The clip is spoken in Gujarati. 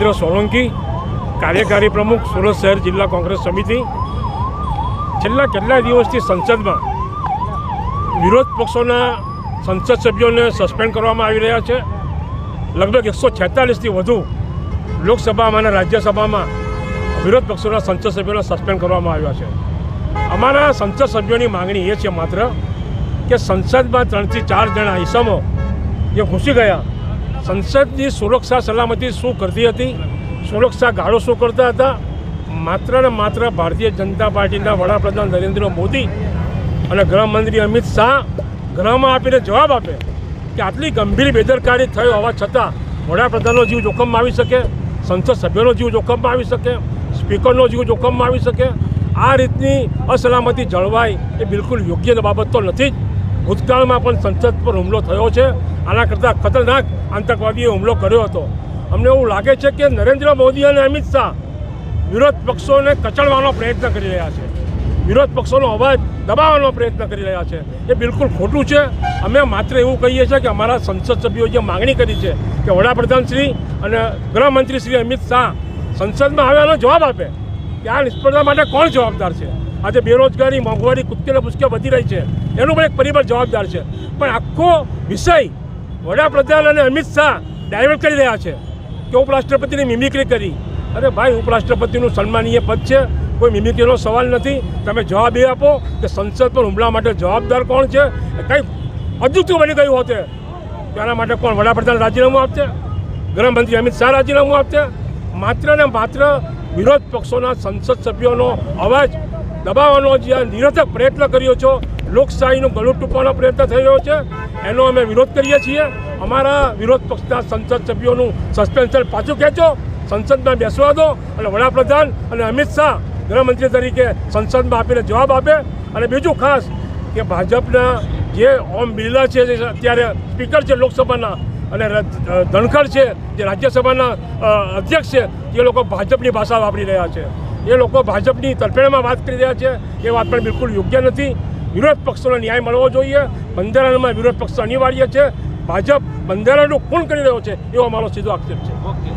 નરેન્દ્ર સોલંકી, કાર્યકારી પ્રમુખ, સુરત શહેર જિલ્લા કોંગ્રેસ સમિતિ. છેલ્લા કેટલાય દિવસથી સંસદમાં વિરોધ પક્ષોના સંસદ સભ્યોને સસ્પેન્ડ કરવામાં આવી રહ્યા છે. લગભગ 146થી વધુ લોકસભામાં અને રાજ્યસભામાં વિરોધ પક્ષોના સંસદ સભ્યોને સસ્પેન્ડ કરવામાં આવ્યા છે. અમારા સંસદ સભ્યોની માગણી એ છે માત્ર કે સંસદમાં 3 થી 4 જણા ઇસમો જે ઘૂસી ગયા, સંસદની સુરક્ષા સલામતી શું કરતી હતી, સુરક્ષા ગાળો શું કરતા હતા, માત્ર ને માત્ર ભારતીય જનતા પાર્ટીના વડાપ્રધાન નરેન્દ્ર મોદી અને ગૃહમંત્રી અમિત શાહ ગૃહમાં આપીને જવાબ આપે કે આટલી ગંભીર બેદરકારી થઈ હોવા છતાં વડાપ્રધાનનો જીવ જોખમમાં આવી શકે, સંસદ સભ્યોનો જીવ જોખમમાં આવી શકે, સ્પીકરનો જીવ જોખમમાં આવી શકે. આ રીતની અસલામતી જળવાય એ બિલકુલ યોગ્ય બાબત તો નથી જ. ભૂતકાળમાં પણ સંસદ પર હુમલો થયો છે. આના કરતાં ખતરનાક આતંકવાદીએ હુમલો કર્યો હતો. અમને એવું લાગે છે કે નરેન્દ્ર મોદી અને અમિત શાહ વિરોધ પક્ષોને કચડવાનો પ્રયત્ન કરી રહ્યા છે, વિરોધ પક્ષોનો અવાજ દબાવવાનો પ્રયત્ન કરી રહ્યા છે. એ બિલકુલ ખોટું છે. અમે માત્ર એવું કહીએ છીએ કે અમારા સંસદ સભ્યોએ જે માગણી કરી છે કે વડાપ્રધાન શ્રી અને ગૃહમંત્રી શ્રી અમિત શાહ સંસદમાં આવ્યાનો જવાબ આપે કે આ નિષ્ફળતા માટે કોણ જવાબદાર છે. આજે બેરોજગારી, મોંઘવારી કૂદકે ને ભૂસકે વધી રહી છે, એનું પણ એક પરિબળ જવાબદાર છે. પણ આખો વિષય વડાપ્રધાન અને અમિત શાહ ડાયવર્ટ કરી રહ્યા છે કે ઉપરાષ્ટ્રપતિની મિમિક્રી કરી. અરે ભાઈ, ઉપરાષ્ટ્રપતિનું સન્માનીય પદ છે, કોઈ મિમિક્રીનો સવાલ નથી. તમે જવાબ એ આપો કે સંસદ પર હુમલા માટે જવાબદાર કોણ છે. કંઈ અજુગતું બની ગયું હોતે તેના માટે કોણ વડાપ્રધાન રાજીનામું આપશે, ગૃહમંત્રી અમિત શાહ રાજીનામું આપશે. માત્ર ને માત્ર વિરોધ પક્ષોના સંસદ સભ્યોનો અવાજ દબાવવાનો જે નિરર્થક પ્રયત્ન કર્યો છો, લોકશાહીનું ગળું ટૂંપવાનો પ્રયત્ન થઈ રહ્યો છે, એનો અમે વિરોધ કરીએ છીએ. અમારા વિરોધ પક્ષના સંસદ સભ્યોનું સસ્પેન્શન પાછું ખેંચો, સંસદમાં બેસવા દો અને વડાપ્રધાન અને અમિત શાહ ગૃહમંત્રી તરીકે સંસદમાં આપીને જવાબ આપે. અને બીજું ખાસ કે ભાજપના જે ઓમ બિરલા છે, જે અત્યારે સ્પીકર છે લોકસભાના, અને ધનખડ છે જે રાજ્યસભાના અધ્યક્ષ છે, એ લોકો ભાજપની ભાષા વાપરી રહ્યા છે. એ લોકો ભાજપની તરફેણમાં વાત કરી રહ્યા છે. એ વાત પણ બિલકુલ યોગ્ય નથી. વિરોધ પક્ષોને ન્યાય મળવો જોઈએ. બંધારણમાં વિરોધ પક્ષ અનિવાર્ય છે. ભાજપ બંધારણનું ખૂન કરી રહ્યો છે એવો અમારો સીધો આક્ષેપ છે. ઓકે.